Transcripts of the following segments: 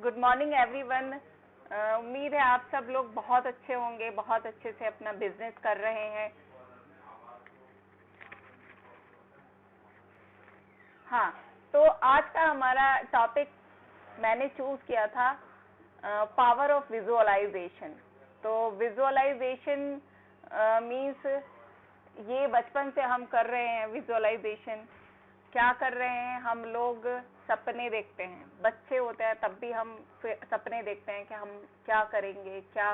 Good morning everyone. उम्मीद है आप सब लोग बहुत अच्छे होंगे, बहुत अच्छे से अपना बिजनेस कर रहे हैं। हाँ, तो आज का हमारा टॉपिक मैंने चूज किया था पावर ऑफ विजुअलाइजेशन। तो विजुअलाइजेशन मीन्स ये बचपन से हम कर रहे हैं। विजुअलाइजेशन क्या कर रहे हैं? हम लोग सपने देखते हैं। बच्चे होते हैं तब भी हम सपने देखते हैं कि हम क्या करेंगे, क्या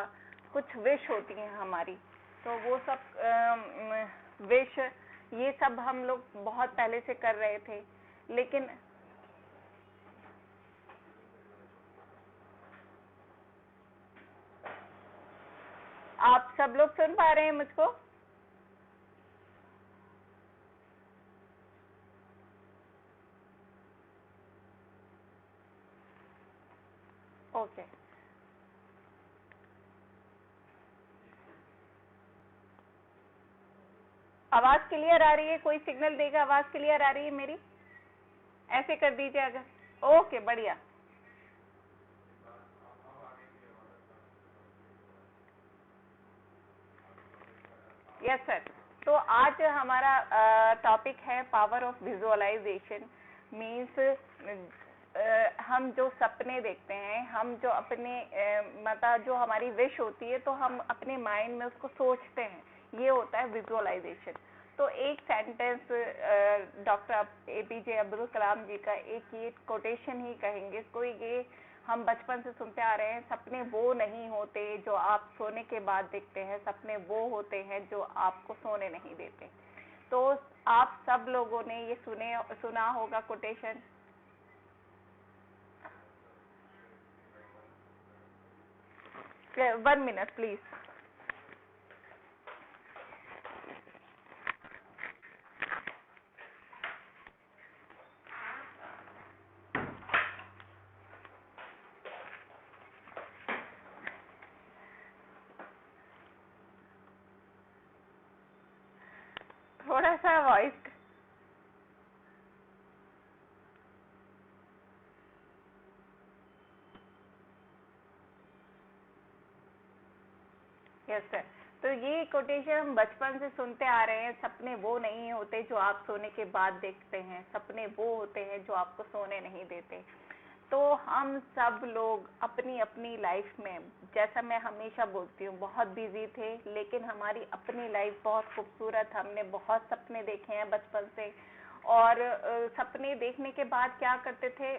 कुछ विश होती हैं हमारी। तो वो सब विश ये सब हम लोग बहुत पहले से कर रहे थे। लेकिन आप सब लोग सुन पा रहे हैं मुझको? ओके। आवाज क्लियर आ रही है? कोई सिग्नल देगा आवाज क्लियर आ रही है मेरी? ऐसे कर दीजिए अगर। ओके, बढ़िया। Yes sir. तो आज हमारा टॉपिक है पावर ऑफ विजुअलाइजेशन। मीन्स हम जो सपने देखते हैं, हम जो अपने मतलब जो हमारी विश होती है, तो हम अपने माइंड में उसको सोचते हैं, ये होता है विजुअलाइजेशन। तो एक sentence doctor APJ Abdul Kalam जी का एक ये कोटेशन ही कहेंगे इसको। ये हम बचपन से सुनते आ रहे हैं, सपने वो नहीं होते जो आप सोने के बाद देखते हैं, सपने वो होते हैं जो आपको सोने नहीं देते। तो आप सब लोगों ने ये सुना होगा कोटेशन। 1 minute please. थोड़ा सा वॉइस। Yes sir. तो ये कोटेशन हम बचपन से सुनते आ रहे हैं, सपने वो नहीं होते जो आप सोने के बाद देखते हैं, सपने वो होते हैं जो आपको सोने नहीं देते। तो हम सब लोग अपनी अपनी लाइफ में, जैसा मैं हमेशा बोलती हूँ, बहुत बिजी थे, लेकिन हमारी अपनी लाइफ बहुत खूबसूरत। हमने बहुत सपने देखे हैं बचपन से। और सपने देखने के बाद क्या करते थे,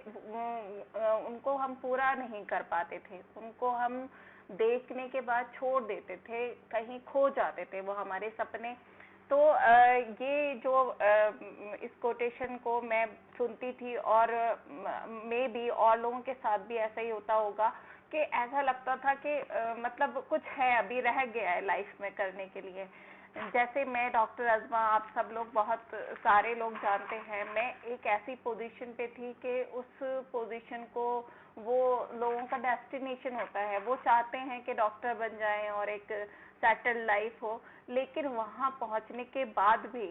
उनको हम पूरा नहीं कर पाते थे, उनको हम देखने के बाद छोड़ देते थे, कहीं खो जाते थे वो हमारे सपने। तो ये जो इस कोटेशन को मैं सुनती थी, और मे बी और लोगों के साथ भी ऐसा ही होता होगा कि ऐसा लगता था कि मतलब कुछ है, अभी रह गया है लाइफ में करने के लिए। जैसे मैं डॉक्टर अज़मा, आप सब लोग बहुत सारे लोग जानते हैं, मैं एक ऐसी पोजीशन पे थी कि उस पोजीशन को वो लोगों का डेस्टिनेशन होता है, वो चाहते हैं कि डॉक्टर बन जाएं और एक सेटल्ड लाइफ हो। लेकिन वहां पहुंचने के बाद भी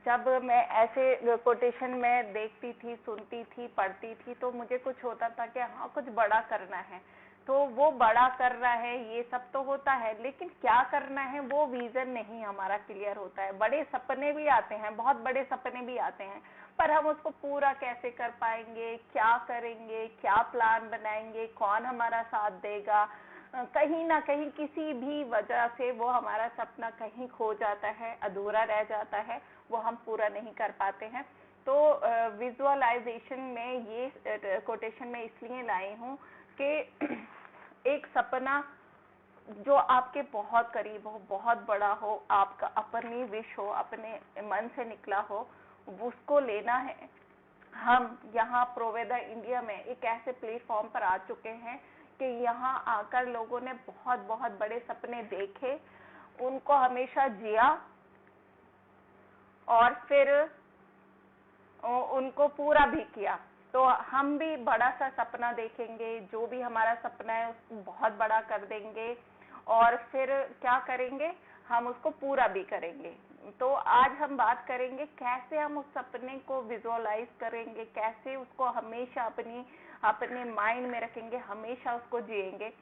जब मैं ऐसे कोटेशन में देखती थी, सुनती थी, पढ़ती थी, तो मुझे कुछ होता था कि हाँ, कुछ बड़ा करना है। तो वो बड़ा कर रहा है, ये सब तो होता है, लेकिन क्या करना है वो विजन नहीं हमारा क्लियर होता है। बड़े सपने भी आते हैं, बहुत बड़े सपने भी आते हैं, पर हम उसको पूरा कैसे कर पाएंगे, क्या करेंगे, क्या प्लान बनाएंगे, कौन हमारा साथ देगा, कहीं ना कहीं किसी भी वजह से वो हमारा सपना कहीं खो जाता है, अधूरा रह जाता है, वो हम पूरा नहीं कर पाते हैं। तो विजुअलाइजेशन में ये कोटेशन में इसलिए लाई हूँ कि एक सपना जो आपके बहुत करीब हो, बहुत बड़ा हो, आपका अपनी विश हो, अपने मन से निकला हो, उसको लेना है। हम यहाँ प्रोवेदा इंडिया में एक ऐसे प्लेटफॉर्म पर आ चुके हैं कि यहाँ आकर लोगों ने बहुत बहुत बड़े सपने देखे, उनको हमेशा जिया, और फिर उनको पूरा भी किया। तो हम भी बड़ा सा सपना देखेंगे, जो भी हमारा सपना है उसको बहुत बड़ा कर देंगे, और फिर क्या करेंगे, हम उसको पूरा भी करेंगे। तो आज हम बात करेंगे कैसे हम उस सपने को विजुअलाइज करेंगे, कैसे उसको हमेशा अपने माइंड में रखेंगे, हमेशा उसको जिएंगे।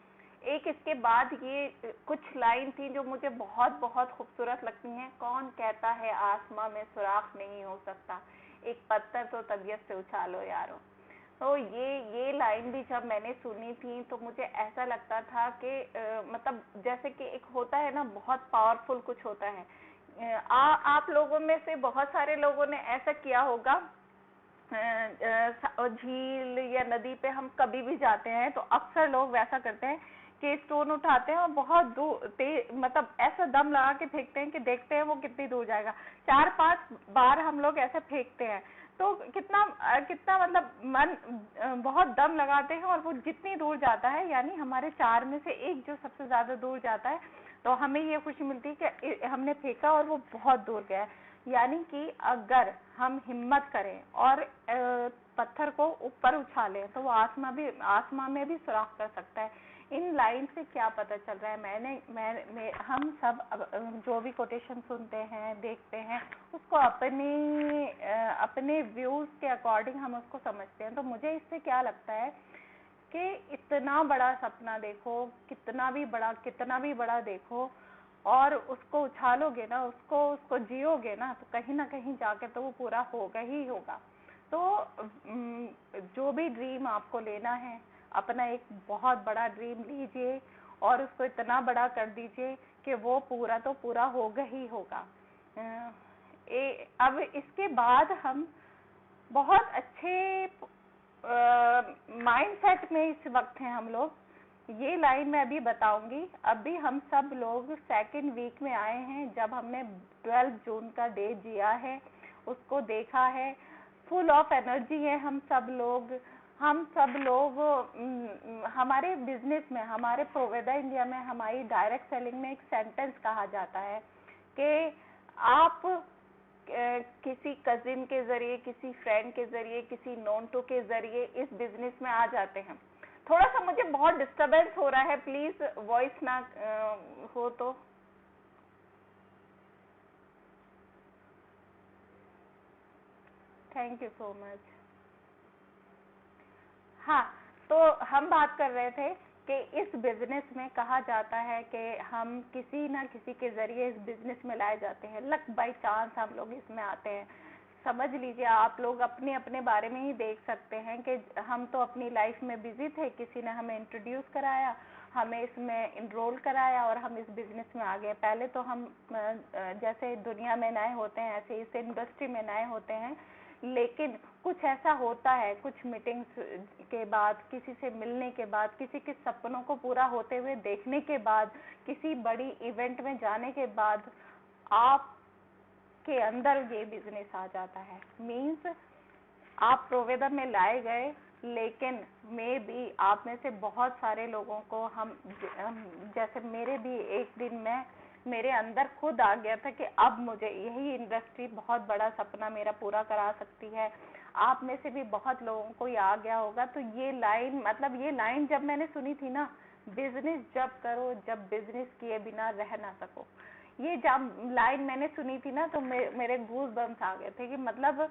एक इसके बाद ये कुछ लाइन थी जो मुझे बहुत बहुत खूबसूरत लगती हैं। कौन कहता है आसमां में सुराख नहीं हो सकता, एक पत्थर तो तबीयत से उछालो यारो। तो ये लाइन भी जब मैंने सुनी थी तो मुझे ऐसा लगता था कि मतलब जैसे कि एक होता है ना, बहुत पावरफुल कुछ होता है। आप लोगों में से बहुत सारे लोगों ने ऐसा किया होगा, झील या नदी पे हम कभी भी जाते हैं तो अक्सर लोग वैसा करते हैं कि स्टोन उठाते हैं और बहुत दूर मतलब ऐसा दम लगा के फेंकते हैं कि देखते हैं वो कितनी दूर जाएगा। 4-5 बार हम लोग ऐसे फेंकते हैं तो कितना कितना मतलब मन बहुत दम लगाते हैं और वो जितनी दूर जाता है, यानी हमारे 4 में से एक जो सबसे ज्यादा दूर जाता है, तो हमें ये खुशी मिलती है कि हमने फेंका और वो बहुत दूर गया। यानी कि अगर हम हिम्मत करें और पत्थर को ऊपर उछालें तो वो आसमां में भी सुराख कर सकता है। इन लाइन से क्या पता चल रहा है, हम सब जो भी कोटेशन सुनते हैं, देखते हैं, उसको अपने व्यूज के अकॉर्डिंग हम उसको समझते हैं। तो मुझे इससे क्या लगता है कि इतना बड़ा सपना देखो, कितना भी बड़ा देखो, और उसको उछालोगे ना, उसको जियोगे ना कहीं जाके तो वो पूरा होगा ही होगा। तो जो भी ड्रीम आपको लेना है, अपना एक बहुत बड़ा ड्रीम लीजिए और उसको इतना बड़ा कर दीजिए कि वो पूरा तो पूरा होगा ही होगा। अब इसके बाद हम बहुत अच्छे माइंडसेट में इस वक्त हैं हम लोग। ये लाइन मैं अभी बताऊंगी। अभी हम सब लोग सेकंड वीक में आए हैं जब हमने 12 जून का डे जिया है, उसको देखा है। फुल ऑफ एनर्जी है हम सब लोग। हमारे बिजनेस में, हमारे प्रोवेदा इंडिया में, हमारी डायरेक्ट सेलिंग में एक सेंटेंस कहा जाता है कि आप किसी कजिन के जरिए, किसी फ्रेंड के जरिए, किसी नोन टू के जरिए इस बिजनेस में आ जाते हैं। थोड़ा सा मुझे बहुत डिस्टरबेंस हो रहा है, प्लीज वॉइस ना हो तो। Thank you so much. हाँ, तो हम बात कर रहे थे कि इस बिजनेस में कहा जाता है कि हम किसी ना किसी के जरिए इस बिजनेस में लाए जाते हैं। लक बाय चांस हम लोग इसमें आते हैं। समझ लीजिए, आप लोग अपने अपने बारे में ही देख सकते हैं कि हम तो अपनी लाइफ में बिजी थे, किसी ने हमें इंट्रोड्यूस कराया, हमें इसमें इनरोल कराया और हम इस बिजनेस में आ गए। पहले तो हम जैसे दुनिया में नए होते हैं ऐसे इस इंडस्ट्री में नए होते हैं, लेकिन कुछ ऐसा होता है, कुछ मीटिंग्स के बाद, किसी से मिलने के बाद, किसी के सपनों को पूरा होते हुए देखने के बाद, किसी बड़ी इवेंट में जाने के बाद आप के अंदर ये बिजनेस आ जाता है। मीन्स आप प्रोवेदा में लाए गए, लेकिन मे भी आप में से बहुत सारे लोगों को हम जैसे मेरे भी एक दिन में मेरे अंदर खुद आ गया था कि अब मुझे यही इंडस्ट्री बहुत बड़ा सपना मेरा पूरा करा सकती है। आप में से भी बहुत लोगों को ये आ गया होगा। तो ये लाइन जब मैंने सुनी थी ना, बिजनेस जब करो जब बिजनेस किए बिना रह ना सको, ये जब लाइन मैंने सुनी थी ना तो मेरे गूज बम्स आ गए थे कि मतलब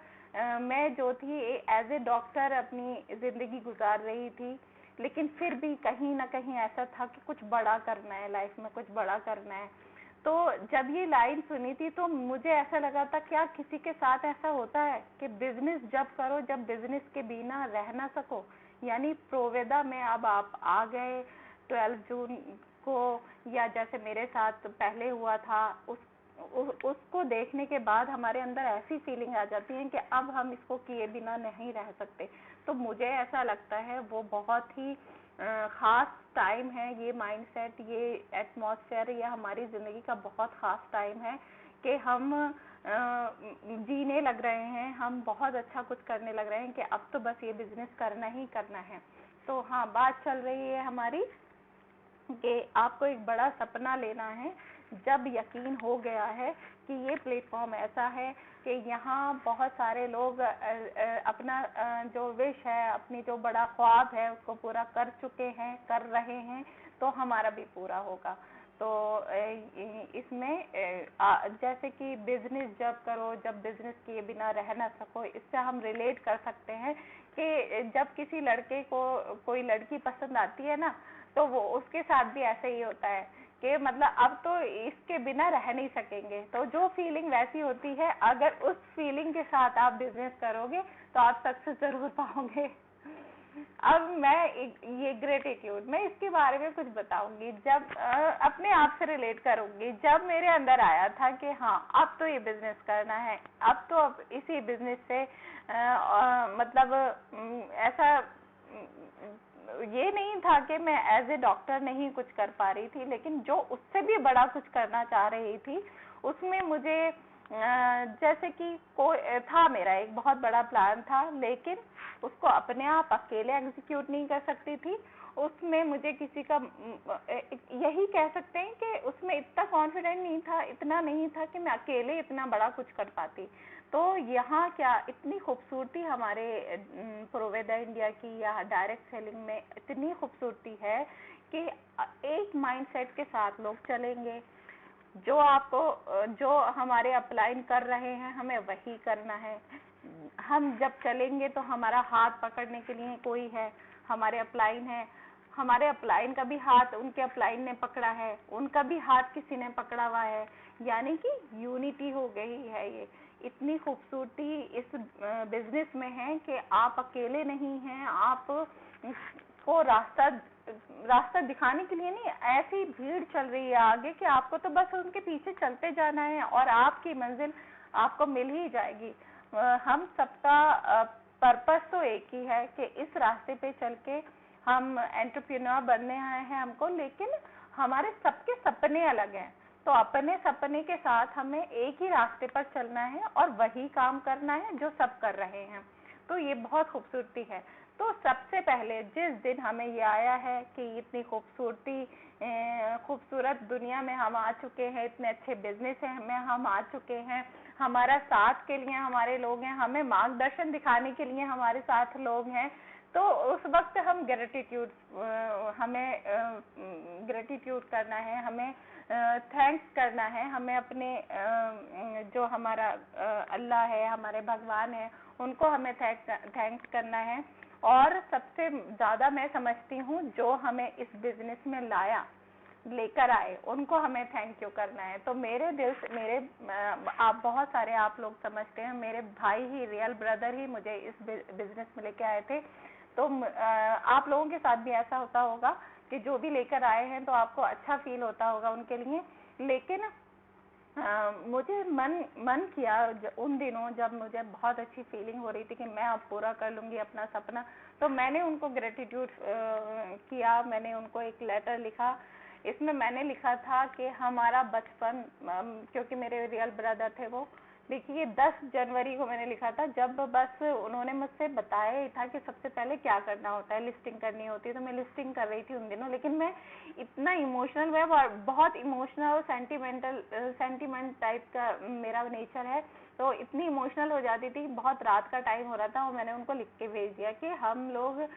मैं जो थी एज ए डॉक्टर अपनी जिंदगी गुजार रही थी, लेकिन फिर भी कहीं ना कहीं ऐसा था कि कुछ बड़ा करना है लाइफ में, कुछ बड़ा करना है। तो जब ये लाइन सुनी थी तो मुझे ऐसा लगा था, क्या किसी के साथ ऐसा होता है कि बिजनेस जब करो जब बिजनेस के बिना रह ना सको। यानी प्रोवेदा में अब आप आ गए 12 जून को, या जैसे मेरे साथ पहले हुआ था, उसको देखने के बाद हमारे अंदर ऐसी फीलिंग आ जाती है कि अब हम इसको किए बिना नहीं रह सकते। तो मुझे ऐसा लगता है वो बहुत ही खास टाइम है। ये माइंडसेट, ये एटमॉस्फेयर, ये हमारी जिंदगी का बहुत खास टाइम है कि हम जीने लग रहे हैं, हम बहुत अच्छा कुछ करने लग रहे हैं कि अब तो बस ये बिजनेस करना ही करना है। तो हाँ, बात चल रही है हमारी कि आपको एक बड़ा सपना लेना है। जब यकीन हो गया है कि ये प्लेटफॉर्म ऐसा है कि यहाँ बहुत सारे लोग अपना जो विश है, अपनी जो बड़ा ख्वाब है उसको पूरा कर चुके हैं, कर रहे हैं, तो हमारा भी पूरा होगा। तो इसमें जैसे कि बिजनेस जब करो, जब बिजनेस किए बिना रह ना सको, इससे हम रिलेट कर सकते हैं कि जब किसी लड़के को कोई लड़की पसंद आती है ना, तो वो उसके साथ भी ऐसे ही होता है कि मतलब अब तो इसके बिना रह नहीं सकेंगे। तो जो फीलिंग वैसी होती है, अगर उस फीलिंग के साथ आप बिजनेस करोगे तो आप सक्सेस जरूर पाओगे। अब मैं ये ग्रेटिट्यूड, मैं इसके बारे में कुछ बताऊंगी, जब अपने आप से रिलेट करूंगी। जब मेरे अंदर आया था कि हाँ अब तो ये बिजनेस करना है, अब इसी बिजनेस से मतलब ऐसा ये नहीं था कि मैं एज ए डॉक्टर नहीं कुछ कर पा रही थी, लेकिन जो उससे भी बड़ा कुछ करना चाह रही थी, उसमें मुझे जैसे कि कोई था, मेरा एक बहुत बड़ा प्लान था, लेकिन उसको अपने आप अकेले एग्जीक्यूट नहीं कर सकती थी। उसमें मुझे किसी का, यही कह सकते हैं कि उसमें इतना कॉन्फिडेंट नहीं था, इतना नहीं था कि मैं अकेले इतना बड़ा कुछ कर पाती। तो यहाँ क्या इतनी खूबसूरती हमारे प्रोवेदा इंडिया की या डायरेक्ट सेलिंग में इतनी खूबसूरती है कि एक माइंडसेट के साथ लोग चलेंगे। जो आपको, जो हमारे अपलाइन कर रहे हैं, हमें वही करना है। हम जब चलेंगे तो हमारा हाथ पकड़ने के लिए कोई है, हमारे अपलाइन है, हमारे अपलाइन का भी हाथ उनके अपलाइन ने पकड़ा है, उनका भी हाथ किसी ने पकड़ा हुआ है, यानी कि यूनिटी हो गई है। ये इतनी खूबसूरती इस बिजनेस में है कि आप अकेले नहीं हैं, आप को रास्ता दिखाने के लिए नहीं, ऐसी भीड़ चल रही है आगे कि आपको तो बस उनके पीछे चलते जाना है और आपकी मंजिल आपको मिल ही जाएगी। हम सबका पर्पस तो एक ही है कि इस रास्ते पे चल के हम एंटरप्रेन्योर बनने आए हैं हमको, लेकिन हमारे सबके सपने अलग हैं। तो अपने सपने के साथ हमें एक ही रास्ते पर चलना है और वही काम करना है जो सब कर रहे हैं। तो ये बहुत खूबसूरती है। तो सबसे पहले जिस दिन हमें ये आया है कि इतनी खूबसूरत दुनिया में हम आ चुके हैं, इतने अच्छे बिजनेस में हम आ चुके हैं, हमारा साथ के लिए हमारे लोग हैं, हमें मार्गदर्शन दिखाने के लिए हमारे साथ लोग हैं, तो उस वक्त हम हमें ग्रेटिट्यूड करना है, हमें थैंक्स करना है, हमें अपने जो हमारा अल्लाह है, हमारे भगवान है, उनको हमें थैंक्स करना है। और सबसे ज्यादा मैं समझती हूँ जो हमें इस बिजनेस में लेकर आए, उनको हमें थैंक यू करना है। तो मेरे दिल से आप बहुत सारे आप लोग समझते हैं, मेरे भाई ही, रियल ब्रदर ही मुझे इस बिजनेस में लेके आए थे। तो आप लोगों के साथ भी ऐसा होता होगा कि जो भी लेकर आए हैं तो आपको अच्छा फील होता होगा उनके लिए। लेकिन मुझे मन किया उन दिनों जब मुझे बहुत अच्छी फीलिंग हो रही थी कि मैं अब पूरा कर लूंगी अपना सपना, तो मैंने उनको ग्रेटिट्यूड किया। मैंने उनको एक लेटर लिखा, इसमें मैंने लिखा था कि हमारा बचपन, क्योंकि मेरे रियल ब्रदर थे वो, देखिए 10 जनवरी को मैंने लिखा था, जब बस उन्होंने मुझसे बताया ही था कि सबसे पहले क्या करना होता है, लिस्टिंग करनी होती है। तो मैं लिस्टिंग कर रही थी उन दिनों, लेकिन मैं इतना इमोशनल, मैं बहुत इमोशनल और सेंटिमेंट टाइप का मेरा नेचर है, तो इतनी इमोशनल हो जाती थी। बहुत रात का टाइम हो रहा था और मैंने उनको लिख के भेज दिया कि हम लोग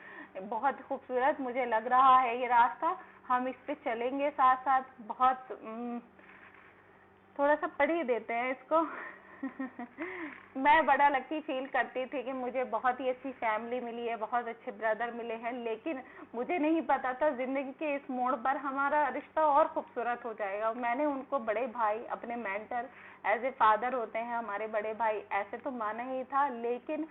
बहुत खूबसूरत, मुझे लग रहा है ये रास्ता, हम इस पे चलेंगे साथ साथ। बहुत थोड़ा सा पढ़ ही देते हैं इसको। मैं बड़ा लकी फील करती थी कि मुझे बहुत ही अच्छी फैमिली मिली है, बहुत अच्छे ब्रदर मिले हैं, लेकिन मुझे नहीं पता था जिंदगी के इस मोड़ पर हमारा रिश्ता और खूबसूरत हो जाएगा। मैंने उनको बड़े भाई, अपने मेंटर, एज ए फादर होते हैं हमारे बड़े भाई, ऐसे तो माना ही था, लेकिन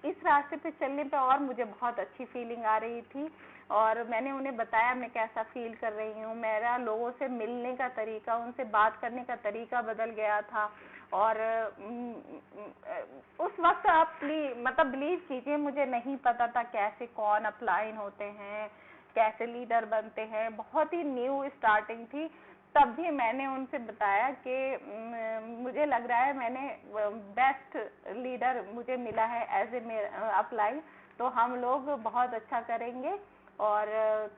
इस रास्ते पे चलने पे और मुझे बहुत अच्छी फीलिंग आ रही थी। और मैंने उन्हें बताया मैं कैसा फील कर रही हूँ, मेरा लोगों से मिलने का तरीका, उनसे बात करने का तरीका बदल गया था। और उस वक्त आप मतलब बिलीव कीजिए, मुझे नहीं पता था कैसे कौन अपलाइन होते हैं, कैसे लीडर बनते हैं, बहुत ही न्यू स्टार्टिंग थी। तब भी मैंने उनसे बताया कि मुझे लग रहा है मैंने बेस्ट लीडर मुझे मिला है एज ए अपलाइन, तो हम लोग बहुत अच्छा करेंगे। और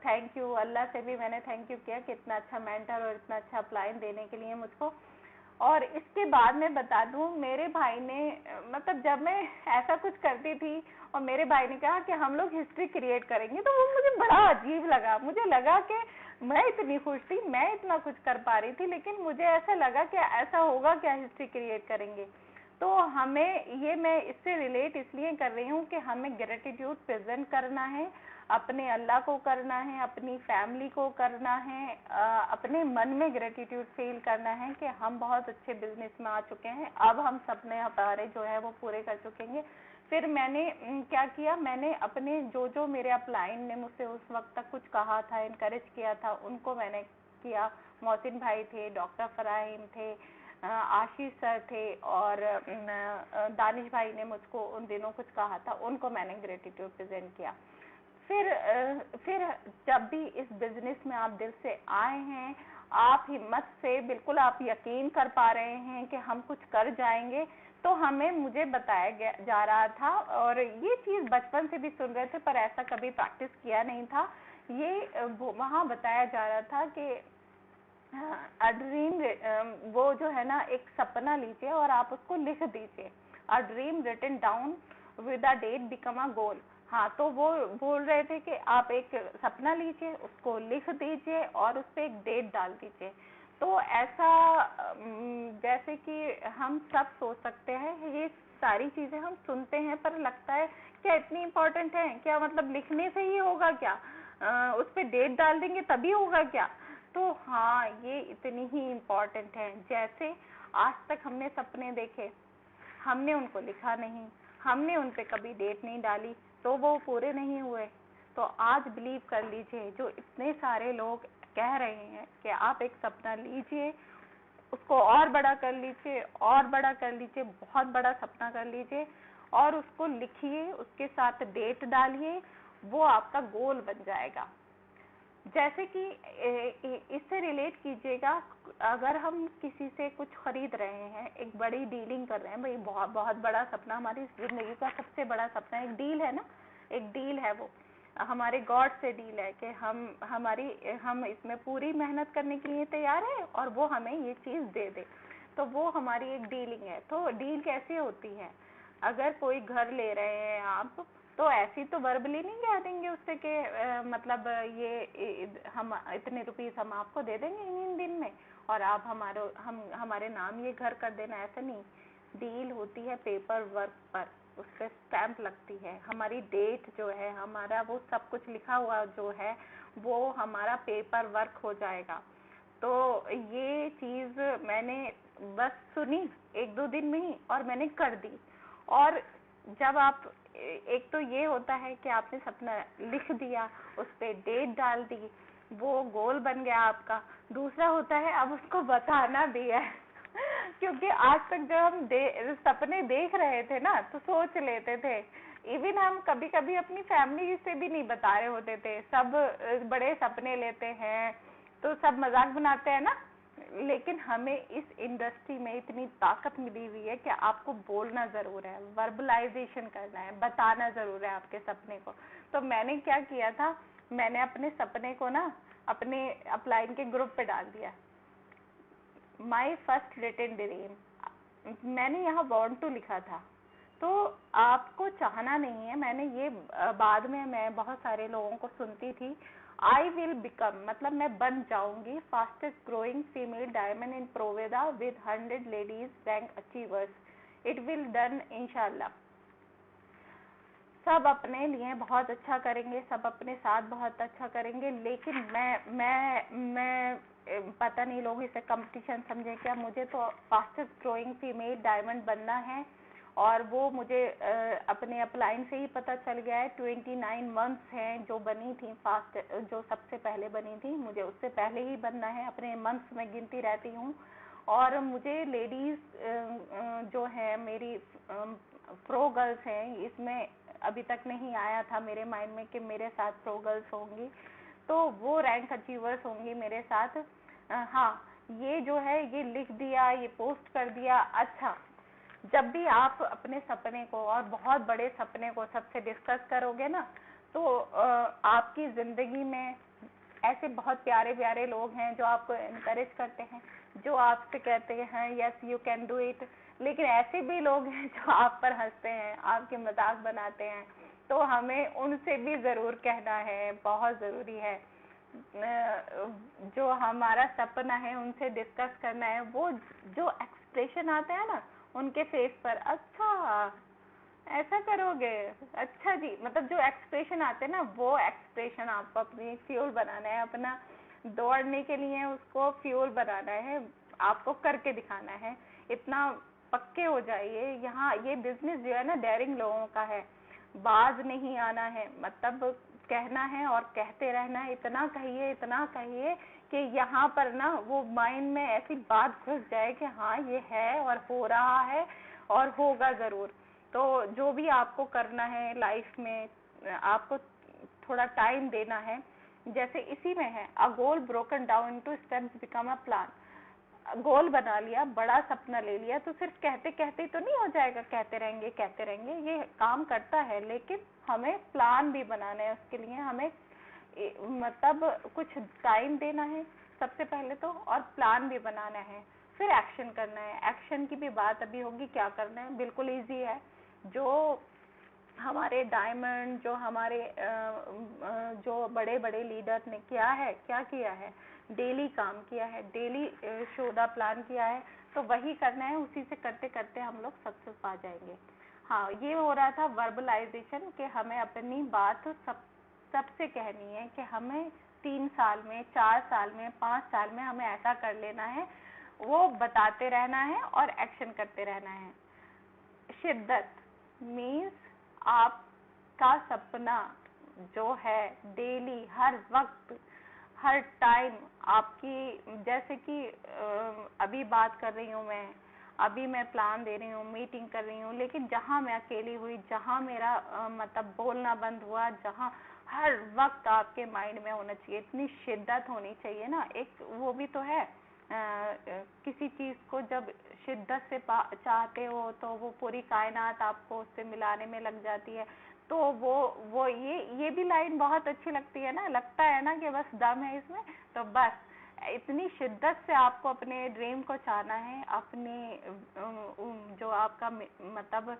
थैंक यू, अल्लाह से भी मैंने थैंक यू किया कि इतना अच्छा मेंटर और इतना अच्छा अपलाइन देने के लिए मुझको। और इसके बाद मैं बता दूं, मेरे भाई ने मतलब जब मैं ऐसा कुछ करती थी और मेरे भाई ने कहा कि हम लोग हिस्ट्री क्रिएट करेंगे, तो वो मुझे बड़ा अजीब लगा। मुझे लगा कि मैं इतनी खुश थी, मैं इतना कुछ कर पा रही थी, लेकिन मुझे ऐसा लगा कि ऐसा होगा क्या, हिस्ट्री क्रिएट करेंगे। तो हमें ये, मैं इससे रिलेट इसलिए कर रही हूँ कि हमें ग्रेटिट्यूड प्रेजेंट करना है, अपने अल्लाह को करना है, अपनी फैमिली को करना है, अपने मन में ग्रेटिट्यूड फील करना है कि हम बहुत अच्छे बिजनेस में आ चुके हैं, अब हम सपने हमारे जो है वो पूरे कर चुकेंगे। फिर मैंने क्या किया, मैंने अपने जो जो मेरे अपलाइन ने मुझसे उस वक्त तक कुछ कहा था, इनकरेज किया था, उनको मैंने किया। मोहसिन भाई थे, डॉक्टर फराहिम थे, आशीष सर थे, और दानिश भाई ने मुझको उन दिनों कुछ कहा था, उनको मैंने ग्रेटिट्यूड प्रेजेंट किया। फिर जब भी इस बिजनेस में आप दिल से आए हैं, आप हिम्मत से, बिल्कुल आप यकीन कर पा रहे हैं कि हम कुछ कर जाएंगे, तो हमें, मुझे बताया जा रहा था, और ये चीज बचपन से भी सुन रहे थे पर ऐसा कभी प्रैक्टिस किया नहीं था। ये वहाँ बताया जा रहा था कि अ ड्रीम, वो जो है ना, एक सपना लीजिए और आप उसको लिख दीजिए। A dream written down with a date become a goal. हाँ, तो वो बोल रहे थे कि आप एक सपना लीजिए, उसको लिख दीजिए और उस पर एक डेट डाल दीजिए। तो ऐसा जैसे कि हम सब सोच सकते हैं, ये सारी चीजें हम सुनते हैं पर लगता है क्या इतनी इम्पोर्टेंट है क्या, मतलब लिखने से ही होगा क्या, उस पर डेट डाल देंगे तभी होगा क्या। तो हाँ, ये इतनी ही इम्पोर्टेंट है। जैसे आज तक हमने सपने देखे, हमने उनको लिखा नहीं, हमने उन पे कभी डेट नहीं डाली, तो वो पूरे नहीं हुए। तो आज बिलीव कर लीजिए, जो इतने सारे लोग कह रहे हैं कि आप एक सपना लीजिए, उसको और बड़ा कर लीजिए, और बड़ा कर लीजिए, बहुत बड़ा सपना कर लीजिए, और उसको लिखिए, उसके साथ डेट डालिए, वो आपका गोल बन जाएगा। जैसे कि इससे रिलेट कीजिएगा, अगर हम किसी से कुछ खरीद रहे हैं, एक बड़ी डीलिंग कर रहे हैं, भाई बहुत बहुत बड़ा सपना, हमारी जिंदगी का सबसे बड़ा सपना एक डील है ना, एक डील है वो, हमारे गॉड से डील है कि हम इसमें पूरी मेहनत करने के लिए तैयार है और वो हमें ये चीज दे दे। तो वो हमारी एक डीलिंग है। तो डील कैसे होती है, अगर कोई घर ले रहे हैं आप, तो ऐसी तो वर्बली नहीं कह देंगे उससे कि मतलब हम इतने रुपीस हम आपको दे देंगे इन दिन में और आप हमारे नाम ये घर कर देना, ऐसा नहीं। डील होती है पेपर वर्क पर, उस पर स्टैंप लगती है, हमारी डेट जो है, हमारा वो सब कुछ लिखा हुआ जो है, वो हमारा पेपर वर्क हो जाएगा। तो ये चीज मैंने बस सुनी एक दो दिन में ही और मैंने कर दी। और जब आप, एक तो ये होता है कि आपने सपना लिख दिया, उस पे डेट डाल दी, वो गोल बन गया आपका। दूसरा होता है अब उसको बताना भी है क्योंकि आज तक जब हम सपने देख रहे थे ना, तो सोच लेते थे, इवन हम कभी कभी अपनी फैमिली से भी नहीं बता रहे होते थे, सब बड़े सपने लेते हैं तो सब मजाक बनाते हैं ना। लेकिन हमें इस इंडस्ट्री में इतनी ताकत मिली हुई है कि आपको बोलना जरूर है, वर्बलाइजेशन करना है, बताना जरूर है आपके सपने को। तो मैंने क्या किया था, मैंने अपने सपने को ना अपने अपलाइन के ग्रुप पे डाल दिया, माई फर्स्ट रिटन ड्रीम। मैंने यहाँ वांट टू लिखा था, तो आपको चाहना नहीं है। मैंने ये बाद में मैं बहुत सारे लोगों को सुनती थी, आई विल बिकम, मतलब मैं बन जाऊंगी fastest growing female diamond in Proveda with 100 ladies rank achievers, it will done इंशाल्लाह। सब अपने लिए बहुत अच्छा करेंगे, सब अपने साथ बहुत अच्छा करेंगे, लेकिन मैं पता नहीं लोग इसे कंपटीशन समझे क्या, मुझे तो फास्टेस्ट ग्रोइंग फीमेल डायमंड बनना है। और वो मुझे अपने अपलाइन से ही पता चल गया है। 29 मंथ्स हैं जो बनी थी फास्ट, जो सबसे पहले बनी थी, मुझे उससे पहले ही बनना है, अपने मंथ्स में गिनती रहती हूँ। और मुझे लेडीज जो है मेरी प्रो गर्ल्स हैं, इसमें अभी तक नहीं आया था मेरे माइंड में कि मेरे साथ प्रो गर्ल्स होंगी, तो वो रैंक अचीवर्स होंगी मेरे साथ। हाँ, ये जो है ये लिख दिया, ये पोस्ट कर दिया। अच्छा, जब भी आप अपने सपने को और बहुत बड़े सपने को सबसे डिस्कस करोगे ना, तो आपकी जिंदगी में ऐसे बहुत प्यारे प्यारे लोग हैं जो आपको एनकरेज करते हैं। जो आपसे कहते हैं yes you can do it, लेकिन ऐसे भी लोग हैं जो आप पर हंसते हैं, आपके मजाक बनाते हैं। तो हमें उनसे भी जरूर कहना है, बहुत जरूरी है। जो हमारा सपना है उनसे डिस्कस करना है। वो जो एक्सप्रेशन आता है ना उनके फेस पर, अच्छा ऐसा करोगे, अच्छा जी, मतलब जो एक्सप्रेशन आते हैं ना, वो एक्सप्रेशन आपको अपनी फ्यूल बनाना है। अपना दौड़ने के लिए उसको फ्यूल बनाना है, आपको करके दिखाना है। इतना पक्के हो जाइए। यहाँ ये बिजनेस जो है ना डेयरिंग लोगों का है, बाज नहीं आना है, मतलब कहना है और कहते रहना है। इतना कहिए, इतना कहिए कि यहाँ पर ना वो माइंड में ऐसी बात घुस जाए कि हाँ ये है और हो रहा है और होगा जरूर। तो जो भी आपको करना है लाइफ में, आपको थोड़ा टाइम देना है। जैसे इसी में है, a goal broken down into steps become a plan. Goal बना लिया, बड़ा सपना ले लिया, तो सिर्फ कहते कहते तो नहीं हो जाएगा, कहते रहेंगे कहते रहेंगे, ये काम करता है, लेकिन हमें प्लान भी बनाना है। उसके लिए हमें मतलब कुछ टाइम देना है सबसे पहले तो, और प्लान भी बनाना है, फिर एक्शन करना है। एक्शन की भी बात अभी होगी, क्या करना है, बिल्कुल ईजी है। जो हमारे डायमंड, जो हमारे जो बड़े बड़े लीडर ने किया है, क्या किया है, डेली काम किया है, डेली शो द प्लान किया है, तो वही करना है। उसी से करते करते हम लोग सक्सेस पा जाएंगे। हाँ, ये हो रहा था वर्बलाइजेशन, कि हमें अपनी बात सबसे कहनी है कि हमें 3 साल में, 4 साल में, 5 साल में हमें ऐसा कर लेना है। वो बताते रहना है और एक्शन करते रहना है। शिद्दत मीन्स आपका सपना जो है डेली, हर वक्त, हर टाइम आपकी, जैसे कि अभी बात कर रही हूँ मैं, अभी मैं प्लान दे रही हूँ, मीटिंग कर रही हूँ, लेकिन जहाँ मैं अकेली हुई, जहाँ मेरा मतलब बोलना बंद हुआ, जहाँ हर वक्त आपके माइंड में होना चाहिए, इतनी शिद्दत होनी चाहिए ना। एक वो भी तो है, किसी चीज को जब शिद्दत से चाहते हो तो वो पूरी कायनात आपको उससे मिलाने में लग जाती है। तो वो ये भी लाइन बहुत अच्छी लगती है ना, लगता है ना कि बस दम है इसमें। तो बस इतनी शिद्दत से आपको अपने ड्रीम को चाहना है, अपने जो आपका मतलब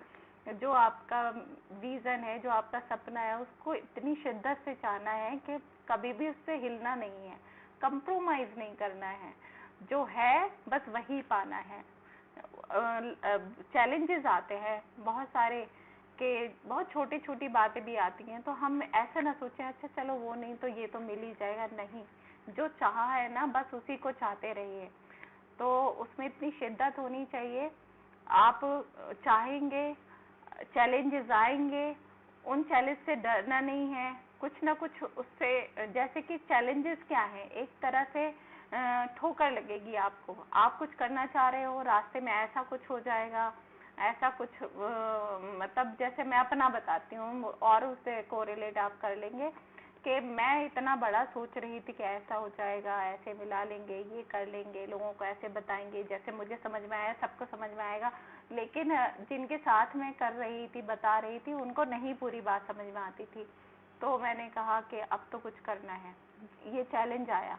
जो आपका विजन है, जो आपका सपना है, उसको इतनी शिद्दत से चाहना है कि कभी भी उससे हिलना नहीं है, कंप्रोमाइज नहीं करना है। जो है बस वही पाना है। चैलेंजेस आते हैं बहुत सारे, कि बहुत छोटी छोटी बातें भी आती हैं, तो हम ऐसा ना सोचें अच्छा चलो वो नहीं तो ये तो मिल ही जाएगा। नहीं, जो चाहा है ना बस उसी को चाहते रहिए। तो उसमें इतनी शिद्दत होनी चाहिए। आप चाहेंगे, चैलेंजेस आएंगे, उन चैलेंज से डरना नहीं है, कुछ ना कुछ उससे, जैसे कि चैलेंजेस क्या है, एक तरह से ठोकर लगेगी आपको। आप कुछ करना चाह रहे हो, रास्ते में ऐसा कुछ हो जाएगा, ऐसा कुछ मतलब जैसे मैं अपना बताती हूँ और उससे कोरिलेट आप कर लेंगे कि मैं इतना बड़ा सोच रही थी कि ऐसा हो जाएगा, ऐसे मिला लेंगे, ये कर लेंगे, लोगों को ऐसे बताएंगे, जैसे मुझे समझ में आया सबको समझ में आएगा। लेकिन जिनके साथ में कर रही थी, बता रही थी, उनको नहीं पूरी बात समझ में आती थी। तो मैंने कहा कि अब तो कुछ करना है। ये चैलेंज आया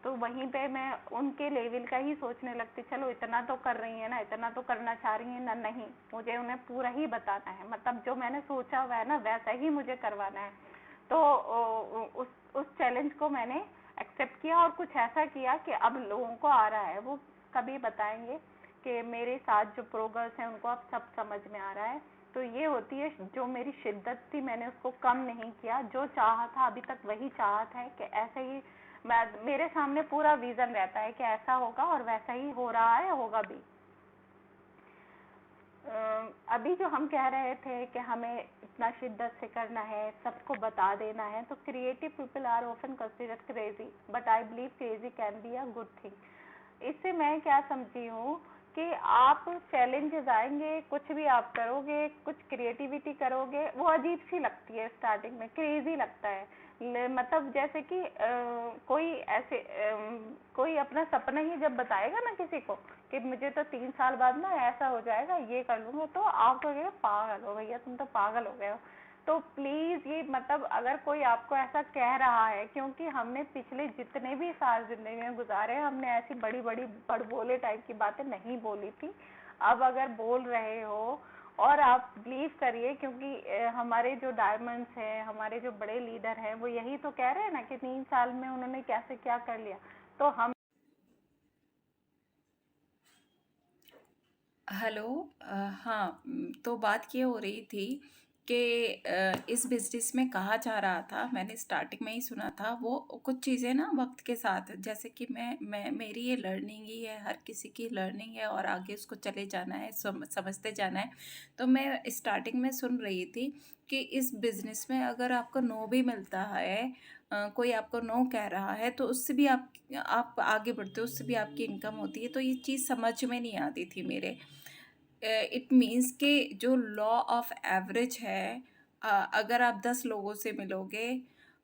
तो वहीं पे मैं उनके लेवल का ही सोचने लगती, चलो इतना तो कर रही है ना, इतना तो करना चाह रही है ना, नहीं मुझे उन्हें पूरा ही बताना है, मतलब जो मैंने सोचा हुआ है ना वैसा ही मुझे करवाना है। तो उस चैलेंज को मैंने एक्सेप्ट किया और कुछ ऐसा किया कि अब लोगों को आ रहा है, वो कभी बताएंगे कि मेरे साथ जो प्रोग्रेस है उनको अब सब समझ में आ रहा है। तो ये होती है जो मेरी शिद्दत थी, मैंने उसको कम नहीं किया। जो चाहा था अभी तक वही चाहत है कि ऐसे ही मेरे सामने पूरा विजन रहता है कि ऐसा होगा और वैसा ही हो रहा है, होगा भी। अभी जो हम कह रहे थे कि हमें इतना शिद्दत से करना है, सबको बता देना है, तो creative people are often considered crazy, but I believe crazy can be a good thing. इससे मैं क्या समझी हूँ कि आप चैलेंजेस आएंगे, कुछ भी आप करोगे, कुछ क्रिएटिविटी करोगे, वो अजीब सी लगती है स्टार्टिंग में, क्रेजी लगता है। मतलब जैसे कि कोई ऐसे कोई अपना सपना ही जब बताएगा ना किसी को कि मुझे तो 3 साल बाद ना ऐसा हो जाएगा, ये कर लूंगा, तो आप कहोगे पागल हो भैया, तुम तो पागल हो गए हो। तो प्लीज़ ये मतलब अगर कोई आपको ऐसा कह रहा है, क्योंकि हमने पिछले जितने भी साल ज़िंदगी में गुज़ारे हैं, हमने ऐसी बड़ी-बड़ी बड़बोले टाइप की बातें नहीं बोली थी। अब अगर बोल रहे हो, और आप बिलीव करिए, क्योंकि हमारे जो डायमंड्स हैं, हमारे जो बड़े लीडर हैं, वो यही तो कह रहे हैं ना कि 3 साल में उन्होंने कैसे क्या कर लिया। तो हम हेलो। हाँ। तो बात ये हो रही थी कि इस बिजनेस में कहा जा रहा था, मैंने स्टार्टिंग में ही सुना था, वो कुछ चीज़ें ना वक्त के साथ, जैसे कि मैं मेरी ये लर्निंग ही है, हर किसी की लर्निंग है और आगे उसको चले जाना है, समझते जाना है। तो मैं स्टार्टिंग में सुन रही थी कि इस बिजनेस में अगर आपको नो भी मिलता है, कोई आपको नो कह रहा है, तो उससे भी आप आगे बढ़ते हो, उससे भी आपकी इनकम होती है। तो ये चीज़ समझ में नहीं आती थी मेरे। इट मीन्स कि जो लॉ ऑफ एवरेज है, अगर आप 10 लोगों से मिलोगे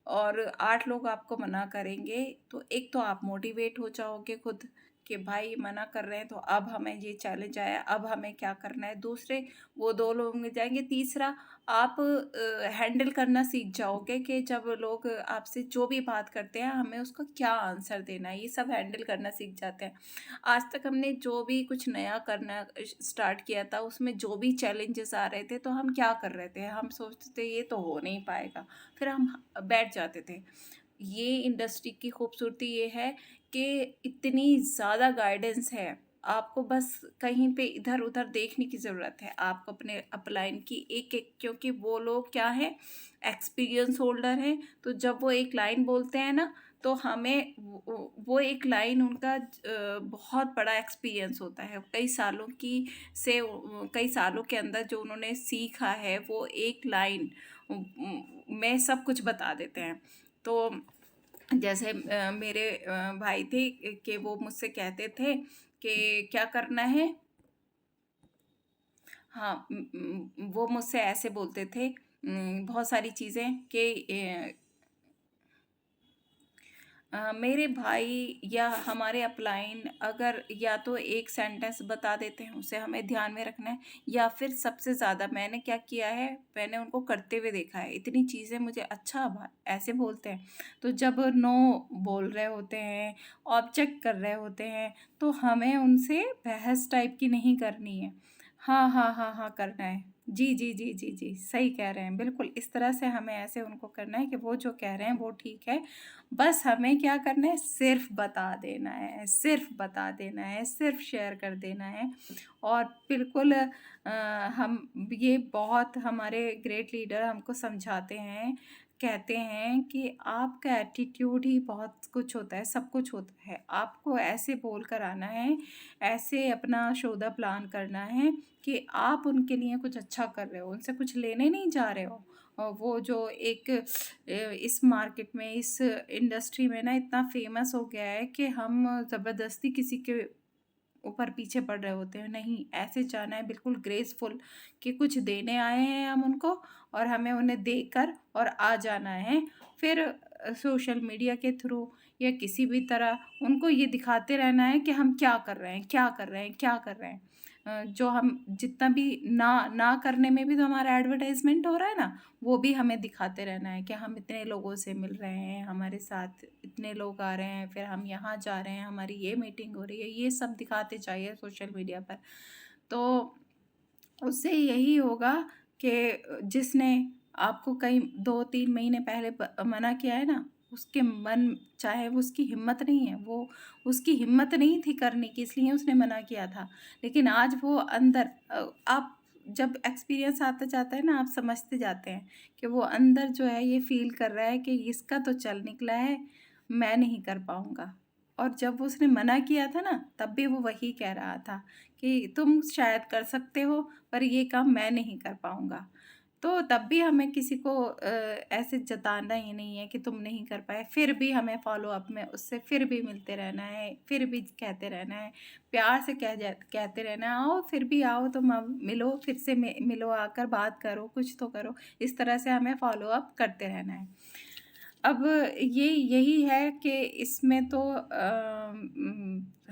और 8 लोग आपको मना करेंगे, तो एक तो आप मोटिवेट हो जाओगे खुद कि भाई मना कर रहे हैं तो अब हमें ये चैलेंज आया, अब हमें क्या करना है। दूसरे वो 2 लोग मिल जाएँगे। तीसरा आप हैंडल करना सीख जाओगे कि जब लोग आपसे जो भी बात करते हैं, हमें उसका क्या आंसर देना है, ये सब हैंडल करना सीख जाते हैं। आज तक हमने जो भी कुछ नया करना स्टार्ट किया था, उसमें जो भी चैलेंजेस आ रहे थे, तो हम क्या कर रहे थे, हम सोचते थे ये तो हो नहीं पाएगा, फिर हम बैठ जाते थे। ये इंडस्ट्री की खूबसूरती ये है कि इतनी ज़्यादा गाइडेंस है, आपको बस कहीं पे इधर उधर देखने की ज़रूरत है। आपको अपने अपलाइन की एक एक, क्योंकि वो लोग क्या है, एक्सपीरियंस होल्डर हैं, तो जब वो एक लाइन बोलते हैं ना, तो हमें वो एक लाइन उनका बहुत बड़ा एक्सपीरियंस होता है, कई सालों की कई सालों के अंदर जो उन्होंने सीखा है, वो एक लाइन में सब कुछ बता देते हैं। तो जैसे मेरे भाई थे कि वो मुझसे कहते थे कि क्या करना है। हाँ, वो मुझसे ऐसे बोलते थे बहुत सारी चीज़ें कि मेरे भाई या हमारे अपलाइन अगर या तो एक सेंटेंस बता देते हैं, उसे हमें ध्यान में रखना है, या फिर सबसे ज़्यादा मैंने क्या किया है, मैंने उनको करते हुए देखा है, इतनी चीज़ें मुझे अच्छा ऐसे बोलते हैं। तो जब नो बोल रहे होते हैं, ऑब्जेक्ट कर रहे होते हैं, तो हमें उनसे बहस टाइप की नहीं करनी है। हाँ हाँ हाँ हाँ करना है। जी जी जी जी जी, सही कह रहे हैं, बिल्कुल इस तरह से हमें ऐसे उनको करना है कि वो जो कह रहे हैं वो ठीक है। बस हमें क्या करना है, सिर्फ बता देना है, सिर्फ बता देना है, सिर्फ शेयर कर देना है। और बिल्कुल हम ये बहुत हमारे ग्रेट लीडर हमको समझाते हैं, कहते हैं कि आपका एटीट्यूड ही बहुत कुछ होता है, सब कुछ होता है। आपको ऐसे बोल कर आना है, ऐसे अपना शो द प्लान करना है कि आप उनके लिए कुछ अच्छा कर रहे हो, उनसे कुछ लेने नहीं जा रहे हो। और वो जो एक इस मार्केट में, इस इंडस्ट्री में ना इतना फेमस हो गया है कि हम ज़बरदस्ती किसी के ऊपर पीछे पड़ रहे होते हैं। नहीं, ऐसे जाना है बिल्कुल ग्रेसफुल कि कुछ देने आए हैं हम उनको, और हमें उन्हें देकर और आ जाना है। फिर सोशल मीडिया के थ्रू या किसी भी तरह उनको ये दिखाते रहना है कि हम क्या कर रहे हैं, क्या कर रहे हैं, क्या कर रहे हैं। जो हम जितना भी ना ना करने में भी तो हमारा एडवर्टाइजमेंट हो रहा है ना, वो भी हमें दिखाते रहना है कि हम इतने लोगों से मिल रहे हैं, हमारे साथ इतने लोग आ रहे हैं, फिर हम यहाँ जा रहे हैं, हमारी ये मीटिंग हो रही है, ये सब दिखाते जाइए सोशल मीडिया पर। तो उससे यही होगा कि जिसने आपको कई 2-3 महीने पहले मना किया है ना, उसके मन चाहे वो उसकी हिम्मत नहीं है, वो उसकी हिम्मत नहीं थी करने की, इसलिए उसने मना किया था। लेकिन आज वो अंदर आप जब एक्सपीरियंस आता जाता है ना, आप समझते जाते हैं कि वो अंदर जो है ये फ़ील कर रहा है कि इसका तो चल निकला है, मैं नहीं कर पाऊँगा। और जब उसने मना किया था ना, तब भी वो वही कह रहा था कि तुम शायद कर सकते हो, पर ये काम मैं नहीं कर पाऊँगा। तो तब भी हमें किसी को ऐसे जताना ही नहीं है कि तुम नहीं कर पाए, फिर भी हमें फ़ॉलो-अप में उससे फिर भी मिलते रहना है, फिर भी कहते रहना है, प्यार से कहते रहना है, आओ फिर भी आओ तुम, अब मिलो, फिर से मिलो, आकर बात करो, कुछ तो करो। इस तरह से हमें फ़ॉलो-अप करते रहना है। अब यही है कि इसमें तो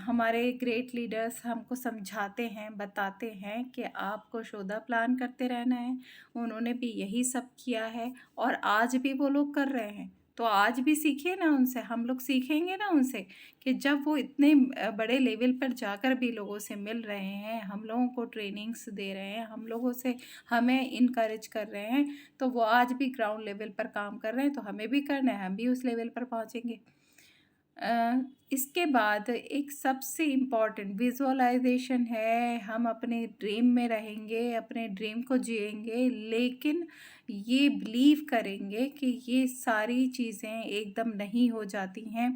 हमारे ग्रेट लीडर्स हमको समझाते हैं, बताते हैं कि आपको शो द प्लान करते रहना है। उन्होंने भी यही सब किया है और आज भी वो लोग कर रहे हैं। तो आज भी सीखिए ना उनसे, हम लोग सीखेंगे ना उनसे कि जब वो इतने बड़े लेवल पर जाकर भी लोगों से मिल रहे हैं, हम लोगों को ट्रेनिंग्स दे रहे हैं, हम लोगों से हमें इनकरेज कर रहे हैं, तो वो आज भी ग्राउंड लेवल पर काम कर रहे हैं, तो हमें भी करना है, हम भी उस लेवल पर पहुँचेंगे। इसके बाद एक सबसे इम्पॉर्टेंट विज़ुअलाइज़ेशन है, हम अपने ड्रीम में रहेंगे, अपने ड्रीम को जिएँगे, लेकिन ये बिलीव करेंगे कि ये सारी चीज़ें एकदम नहीं हो जाती हैं।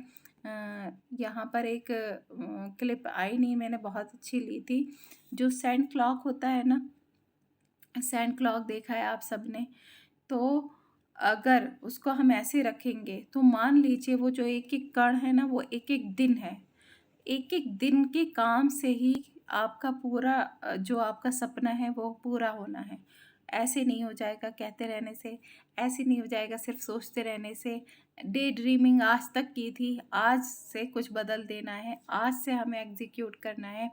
यहाँ पर एक क्लिप आई नहीं, मैंने बहुत अच्छी ली थी, जो सैंड क्लॉक होता है ना, सैंड क्लॉक देखा है आप सबने? तो अगर उसको हम ऐसे रखेंगे तो मान लीजिए वो जो एक-एक कण है ना, वो एक-एक दिन है। एक-एक दिन के काम से ही आपका पूरा जो आपका सपना है वो पूरा होना है। ऐसे नहीं हो जाएगा कहते रहने से, ऐसे नहीं हो जाएगा सिर्फ़ सोचते रहने से। डे ड्रीमिंग आज तक की थी, आज से कुछ बदल देना है, आज से हमें एग्ज़ीक्यूट करना है।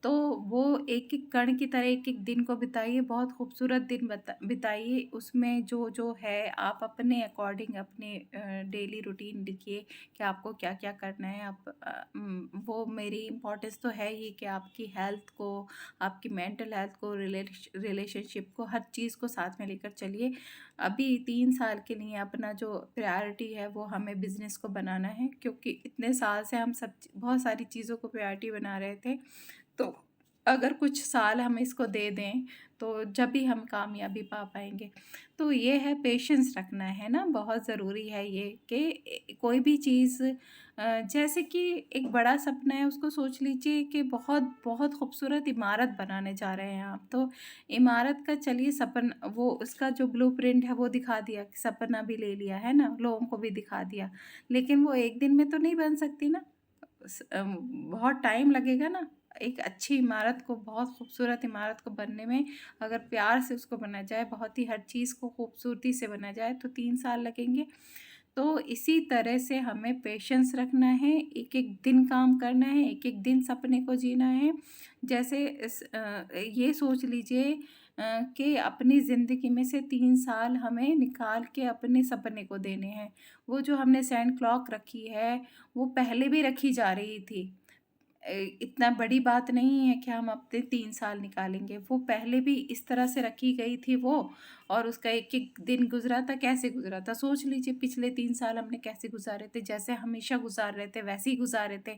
तो वो एक-एक कण की तरह एक-एक दिन को बिताइए, बहुत खूबसूरत दिन बिताइए। उसमें जो है आप अपने अकॉर्डिंग अपने डेली रूटीन लिखिए कि आपको क्या-क्या करना है। वो मेरी इम्पोर्टेंस तो है ही कि आपकी हेल्थ को, आपकी मेंटल हेल्थ को, रिलेशनशिप को, हर चीज़ को साथ में लेकर चलिए। अभी 3 साल के लिए अपना जो प्रायोरिटी है वो हमें बिज़नेस को बनाना है, क्योंकि इतने साल से हम बहुत सारी चीज़ों को प्रायोरिटी बना रहे थे। तो अगर कुछ साल हम इसको दे दें, तो जब भी हम कामयाबी पा पाएँगे। तो ये है पेशेंस रखना, है ना? बहुत ज़रूरी है ये कि कोई भी चीज़ जैसे कि एक बड़ा सपना है, उसको सोच लीजिए कि बहुत बहुत खूबसूरत इमारत बनाने जा रहे हैं आप। तो इमारत का चलिए वो उसका जो ब्लूप्रिंट है वो दिखा दिया, सपना भी ले लिया, है ना? लोगों को भी दिखा दिया। लेकिन वो एक दिन में तो नहीं बन सकती ना। बहुत टाइम लगेगा ना। एक अच्छी इमारत को, बहुत खूबसूरत इमारत को बनने में अगर प्यार से उसको बना जाए, बहुत ही हर चीज़ को खूबसूरती से बना जाए तो 3 साल लगेंगे। तो इसी तरह से हमें पेशेंस रखना है, एक-एक दिन काम करना है, एक-एक दिन सपने को जीना है। जैसे ये सोच लीजिए कि अपनी ज़िंदगी में से 3 साल हमें निकाल के अपने सपने को देने हैं। वो जो हमने सैंड क्लॉक रखी है, वो पहले भी रखी जा रही थी। इतना बड़ी बात नहीं है कि हम अपने 3 साल निकालेंगे, वो पहले भी इस तरह से रखी गई थी वो, और उसका एक-एक दिन गुज़रा था, कैसे गुज़रा था? सोच लीजिए पिछले 3 साल हमने कैसे गुज़ारे थे, जैसे हमेशा गुज़ार रहे थे, वैसे ही गुज़ारे थे।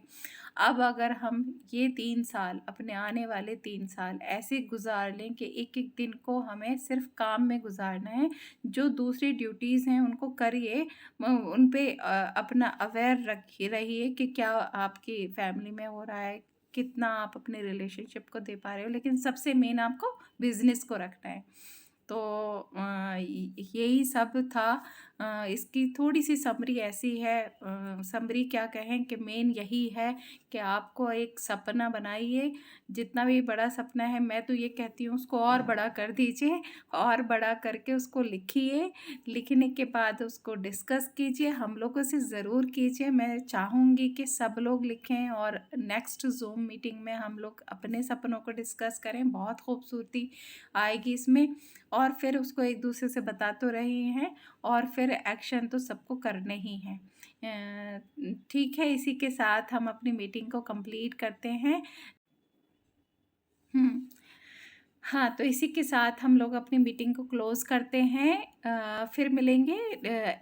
अब अगर हम ये 3 साल, अपने आने वाले 3 साल ऐसे गुज़ार लें कि एक-एक दिन को हमें सिर्फ़ काम में गुज़ारना है, जो दूसरी ड्यूटीज़ हैं उनको करिए, उन पे अपना अवेयर रखिए रहिए कि क्या आपकी फैमिली में हो रहा है, कितना आप अपने रिलेशनशिप को दे पा रहे हो, लेकिन सबसे मेन आपको बिज़नेस को रखना है। तो यही सब था। इसकी थोड़ी-सी समरी ऐसी है, समरी क्या कहें कि मेन यही है कि आपको एक सपना बनाइए, जितना भी बड़ा सपना है, मैं तो ये कहती हूँ उसको और बड़ा कर दीजिए, और बड़ा करके उसको लिखिए। लिखने के बाद उसको डिस्कस कीजिए, हम लोगों से ज़रूर कीजिए। मैं चाहूँगी कि सब लोग लिखें और नेक्स्ट ज़ूम मीटिंग में हम लोग अपने सपनों को डिस्कस करें, बहुत खूबसूरती आएगी इसमें। और फिर उसको एक-दूसरे से बता तो रहे हैं, और फिर एक्शन तो सबको करने ही हैं। ठीक है, इसी के साथ हम अपनी मीटिंग को कंप्लीट करते हैं। हुँ। हाँ, तो इसी के साथ हम लोग अपनी मीटिंग को क्लोज़ करते हैं। फिर मिलेंगे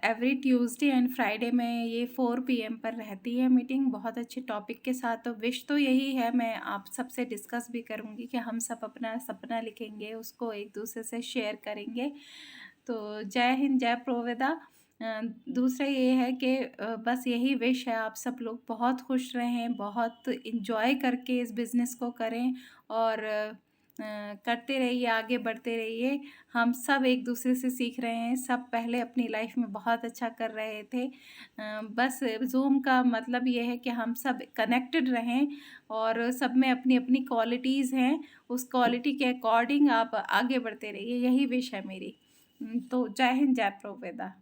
एवरी ट्यूज़डे एंड फ्राइडे में, ये 4 पीएम पर रहती है मीटिंग, बहुत अच्छे टॉपिक के साथ। तो विश तो यही है, मैं आप सबसे डिस्कस भी करूँगी कि हम सब अपना सपना लिखेंगे, उसको एक-दूसरे से शेयर करेंगे। तो जय हिंद, जय प्रोवेदा। दूसरा ये है कि बस यही विश है, आप सब लोग बहुत खुश रहें, बहुत एन्जॉय करके इस बिज़नेस को करें, और करते रहिए, आगे बढ़ते रहिए। हम सब एक-दूसरे से सीख रहे हैं, सब पहले अपनी लाइफ़ में बहुत अच्छा कर रहे थे। बस ज़ूम का मतलब ये है कि हम सब कनेक्टेड रहें, और सब में अपनी-अपनी क्वालिटीज़ हैं, उस क्वालिटी के अकॉर्डिंग आप आगे बढ़ते रहिए, यही विश है मेरी। तो जय हिंद, जय प्रभुवेदा।